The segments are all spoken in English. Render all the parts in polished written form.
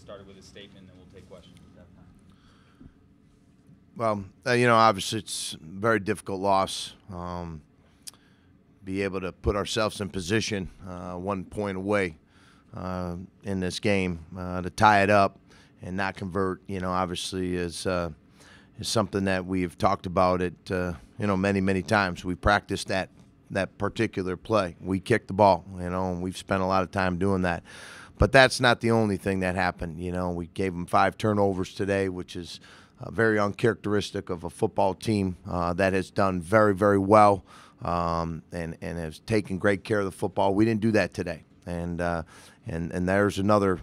started with a statement, and we'll take questions at that time. Well, you know, obviously it's a very difficult loss. Be able to put ourselves in position 1 point away in this game to tie it up and not convert, you know, obviously is something that we've talked about it, you know, many times. We practiced that particular play. We kicked the ball, you know, and we've spent a lot of time doing that. But that's not the only thing that happened. You know, we gave them 5 turnovers today, which is very uncharacteristic of a football team that has done very well and has taken great care of the football. We didn't do that today. And there's another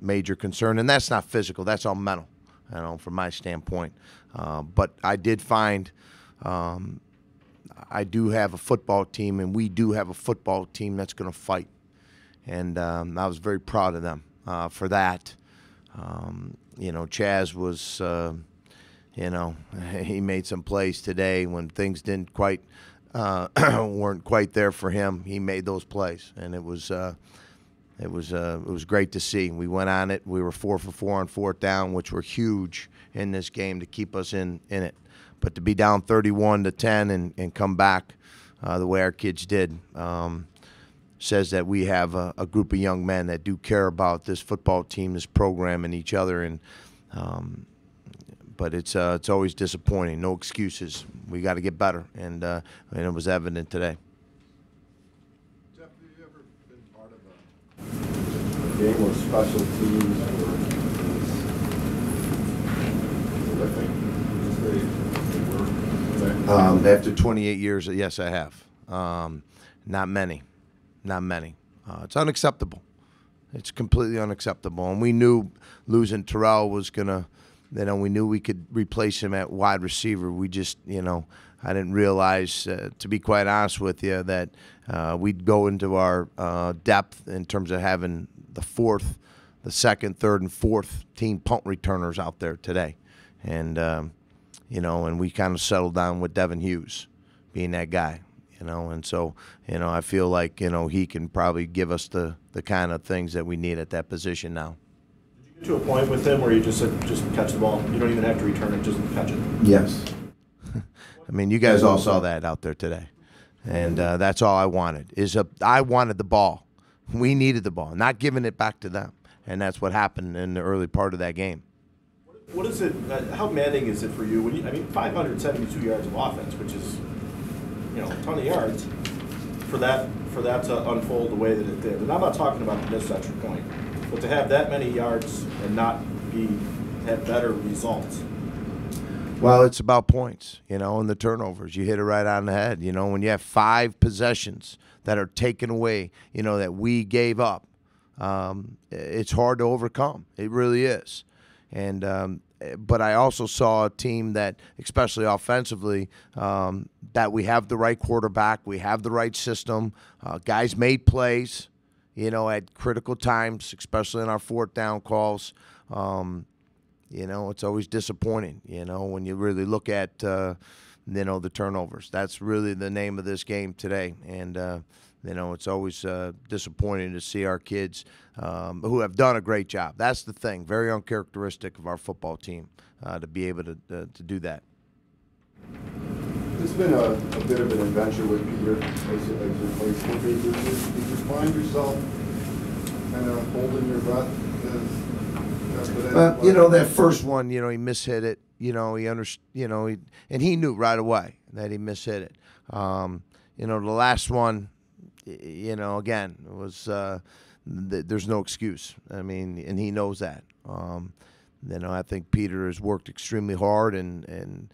major concern, and that's not physical. That's all mental, you know, from my standpoint. But I did find I do have a football team, and we do have a football team that's going to fight. And I was very proud of them for that. You know, Chaz was, you know, he made some plays today when things didn't quite weren't quite there for him. He made those plays, and it was great to see. We went on it. We were 4 for 4 on 4th down, which were huge in this game to keep us in it. But to be down 31-10 and come back the way our kids did says that we have a group of young men that do care about this football team, this program, and each other. And but it's always disappointing. No excuses. We got to get better, and it was evident today. Jeff, have you ever been part of a game where special teams were terrific? After 28 years, yes, I have. Not many. It's unacceptable. It's completely unacceptable. And we knew losing Terrell was going to, you know, we knew we could replace him at wide receiver. We just, you know, I didn't realize, to be quite honest with you, that we'd go into our depth in terms of having the second, third, and fourth team punt returners out there today. And, you know, and we kind of settled down with Devin Hughes being that guy. You know, and so, you know, I feel like, you know, he can probably give us the kind of things that we need at that position now. Did you get to a point with him where you just said, just catch the ball? You don't even have to return it, just catch it. Yes. I mean, you guys all saw that out there today. And that's all I wanted. I wanted the ball. We needed the ball, not giving it back to them. And that's what happened in the early part of that game. What is it, how maddening is it for you? When you, I mean, 572 yards of offense, which is, you know, a ton of yards, for that to unfold the way that it did. And I'm not talking about the missed extra point, but to have that many yards and not have better results. Well, it's about points, you know, and the turnovers. You hit it right on the head. You know, when you have 5 possessions that are taken away, you know, that we gave up, it's hard to overcome. It really is. And but I also saw a team that, especially offensively, that we have the right quarterback, we have the right system. Guys made plays, you know, at critical times, especially in our 4th down calls. You know, it's always disappointing, you know, when you really look at, you know, the turnovers. That's really the name of this game today. And, you know, it's always disappointing to see our kids who have done a great job. That's the thing, very uncharacteristic of our football team to be able to do that. It's been a bit of an adventure with Peter as your replacement. Did you find yourself kind of holding your breath after that? You know, that first one, you know, he mishit it. You know, and he knew right away that he mishit it. You know, the last one, you know, again, it was there's no excuse. I mean, and he knows that. You know, I think Peter has worked extremely hard, and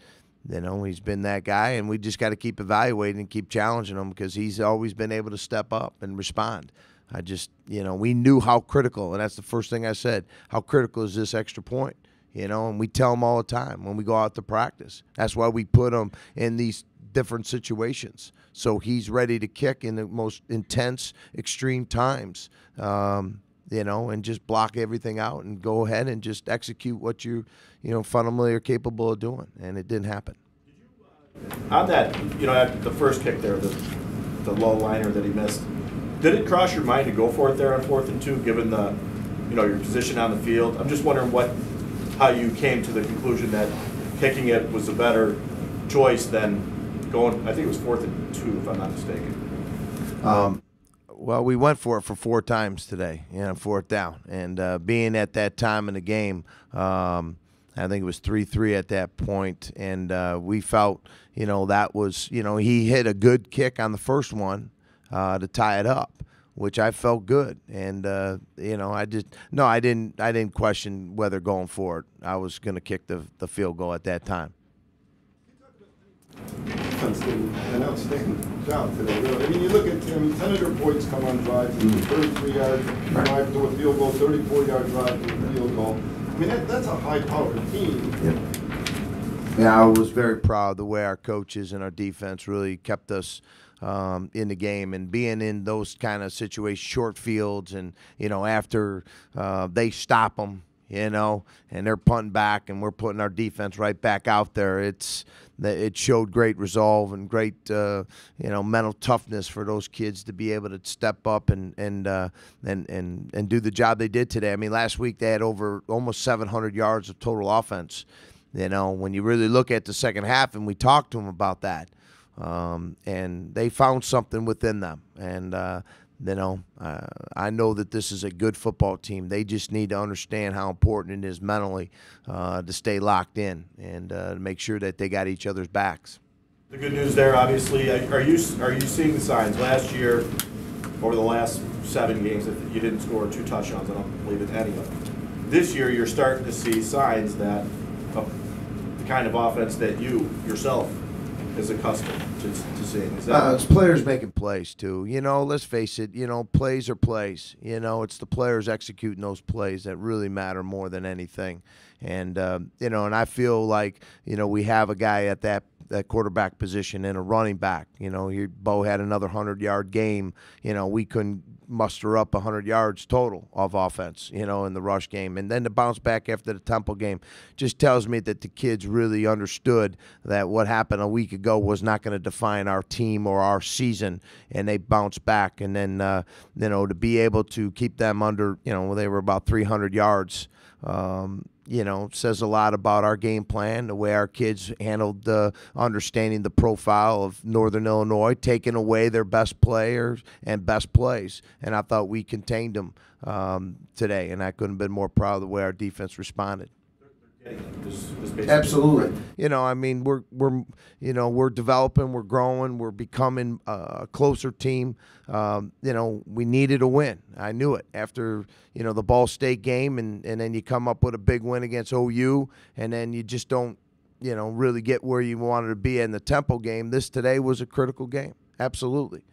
you know, he's been that guy, and we just got to keep evaluating and keep challenging him because he's always been able to step up and respond. I just, you know, we knew how critical, and that's the first thing I said, how critical is this extra point, you know, and we tell him all the time when we go out to practice. That's why we put him in these different situations. So he's ready to kick in the most intense, extreme times, you know, and just block everything out and go ahead and just execute what you know, fundamentally are capable of doing. And it didn't happen. On that, you know, at the first kick there, the low liner that he missed, did it cross your mind to go for it there on 4th and 2, given the, your position on the field. I'm just wondering how you came to the conclusion that kicking it was a better choice than going, I think it was 4th and 2, if I'm not mistaken. Well, we went for it for 4 times today, 4th down. And being at that time in the game, I think it was 3-3 at that point, and we felt, that was, he hit a good kick on the first one to tie it up, which I felt good. And I didn't question whether going for it. I was going to kick the field goal at that time. Defense did an outstanding job today, really. I mean, you look at 10 of their points come on drives, 33-yard drive to a field goal, 34-yard drive to a field goal. I mean, that's a high-powered team. Yeah, I was very proud of the way our coaches and our defense really kept us in the game, and being in those kind of situations, short fields, and after they stop them, and they're punting back, and we're putting our defense right back out there. It showed great resolve and great mental toughness for those kids to be able to step up and do the job they did today. I mean, last week they had almost 700 yards of total offense. When you really look at the second half, and we talked to them about that, and they found something within them. And I know that this is a good football team. They just need to understand how important it is mentally to stay locked in and to make sure that they got each other's backs. The good news there, obviously, are you seeing the signs? Last year, over the last 7 games, that you didn't score 2 touchdowns, I don't believe in any of them. This year, you're starting to see signs that the kind of offense that you yourself is accustomed to seeing. It's players making plays too. Let's face it. Plays are plays. It's the players executing those plays that really matter more than anything. And and I feel like we have a guy at that quarterback position and a running back. Bo had another 100-yard game. We couldn't muster up 100 yards total of offense, in the rush game. And then to bounce back after the Temple game just tells me that the kids really understood that what happened a week ago was not going to define our team or our season, and they bounced back. And then, to be able to keep them under, they were about 300 yards, says a lot about our game plan, the way our kids handled understanding the profile of Northern Illinois, taking away their best players and best plays. And I thought we contained them today, and I couldn't have been more proud of the way our defense responded. Absolutely. We're developing, we're growing, we're becoming a closer team. We needed a win. I knew it after, the Ball State game, and then you come up with a big win against OU, and then you just don't, really get where you wanted to be in the Temple game. This today was a critical game. Absolutely.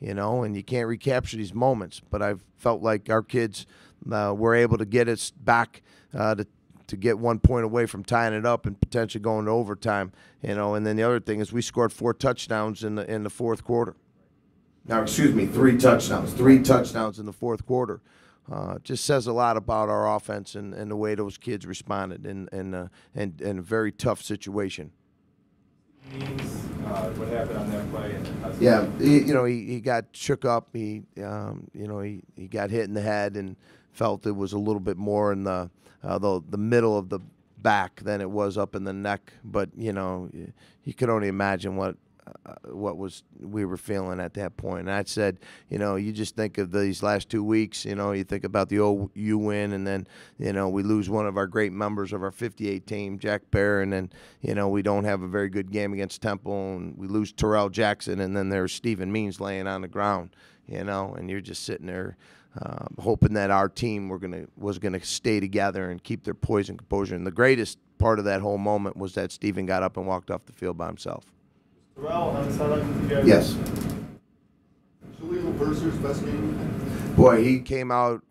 And you can't recapture these moments, but I felt like our kids were able to get us back to get 1 point away from tying it up and potentially going to overtime, And then the other thing is we scored 4 touchdowns in the fourth quarter. Now, 3 touchdowns. 3 touchdowns in the fourth quarter. Just says a lot about our offense and the way those kids responded in a very tough situation. What happened on that play? Yeah, he got shook up. He got hit in the head and felt it was a little bit more in the middle of the back than it was up in the neck. But you could only imagine what we were feeling at that point. And I said, you just think of these last 2 weeks. You think about the OU win, and then we lose one of our great members of our 58 team, Jack Bear, and then we don't have a very good game against Temple, and we lose Terrell Jackson, and then there's Stephen Means laying on the ground. And you're just sitting there. Hoping that our team was gonna stay together and keep their poise and composure. And the greatest part of that whole moment was that Stephen got up and walked off the field by himself. Terrell on the sideline with you guys. Yes. Jaleel Mercer's best game. Boy, he came out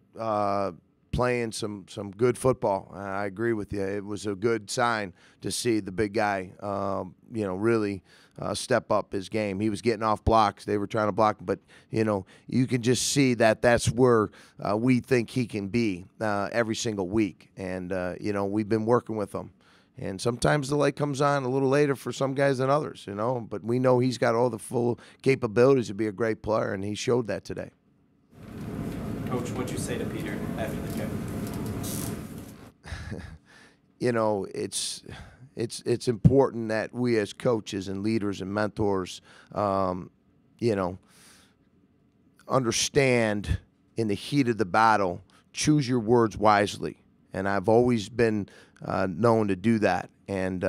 playing some good football. I agree with you. It was a good sign to see the big guy, really step up his game. He was getting off blocks. They were trying to block him, but, you can just see that that's where we think he can be every single week. And, we've been working with him. And sometimes the light comes on a little later for some guys than others, but we know he's got all the full capabilities to be a great player, and he showed that today. Coach, what'd you say to Peter after the game? you know, it's important that we as coaches and leaders and mentors, you know, understand in the heat of the battle, choose your words wisely. And I've always been known to do that. And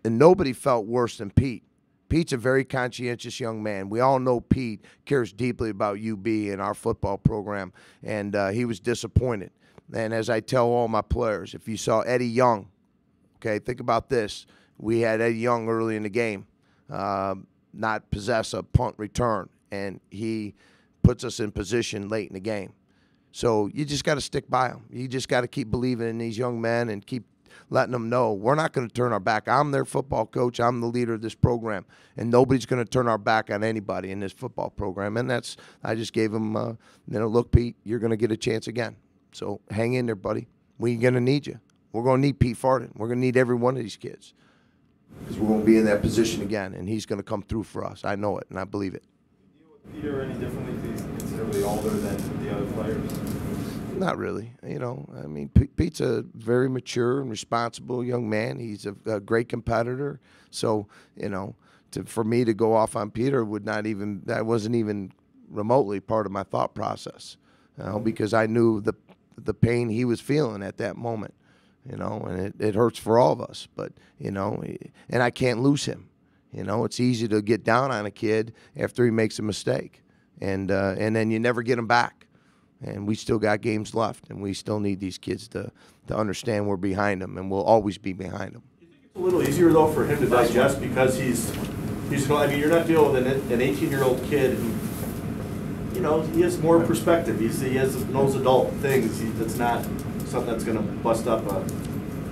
nobody felt worse than Pete. Pete's a very conscientious young man. We all know Pete cares deeply about UB and our football program, and he was disappointed. And as I tell all my players, if you saw Eddie Young, okay, think about this. We had Eddie Young early in the game not possess a punt return, and he puts us in position late in the game. So you just got to stick by them. You just got to keep believing in these young men and keep letting them know we're not going to turn our back. I'm their football coach. I'm the leader of this program, and nobody's going to turn our back on anybody in this football program. And I just gave them, look, Pete, you're going to get a chance again. So hang in there, buddy. We're going to need you. We're going to need Pete Farden. We're going to need every one of these kids because we're going to be in that position again, and he's going to come through for us. I know it, and I believe it. Do you deal with Peter any differently? He's considerably older than the other players? Not really. You know, I mean, Pete's a very mature and responsible young man. He's a great competitor. So, you know, for me to go off on Peter that wasn't even remotely part of my thought process, because I knew the pain he was feeling at that moment, you know, and it hurts for all of us. But, you know, and I can't lose him. You know, it's easy to get down on a kid after he makes a mistake, and then you never get him back. And we still got games left, and we still need these kids to understand we're behind them, and we'll always be behind them. Do you think it's a little easier, though, for him to digest because he's I mean, you're not dealing with an 18-year-old kid who, you know, he has more perspective. He knows adult things. That's not something that's going to bust up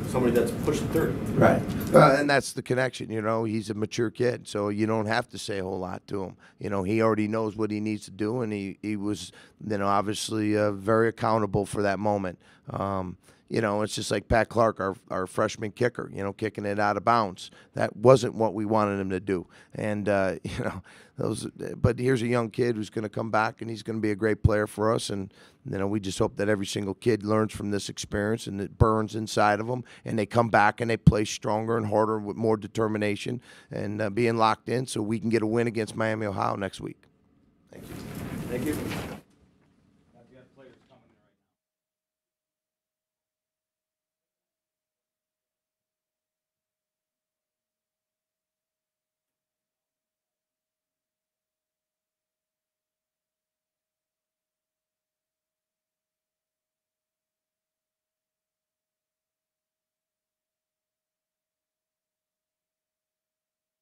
somebody that's pushing 30. Right. And that's the connection, you know. He's a mature kid, so you don't have to say a whole lot to him. You know, he already knows what he needs to do, and he was, you know, obviously very accountable for that moment. You know, it's just like Pat Clark, our freshman kicker, you know, kicking it out of bounds. That wasn't what we wanted him to do. And, you know, but here's a young kid who's going to come back, and he's going to be a great player for us. And, you know, we just hope that every single kid learns from this experience and it burns inside of them, and they come back and they play stronger and harder with more determination and being locked in so we can get a win against Miami, Ohio next week. Thank you. Thank you.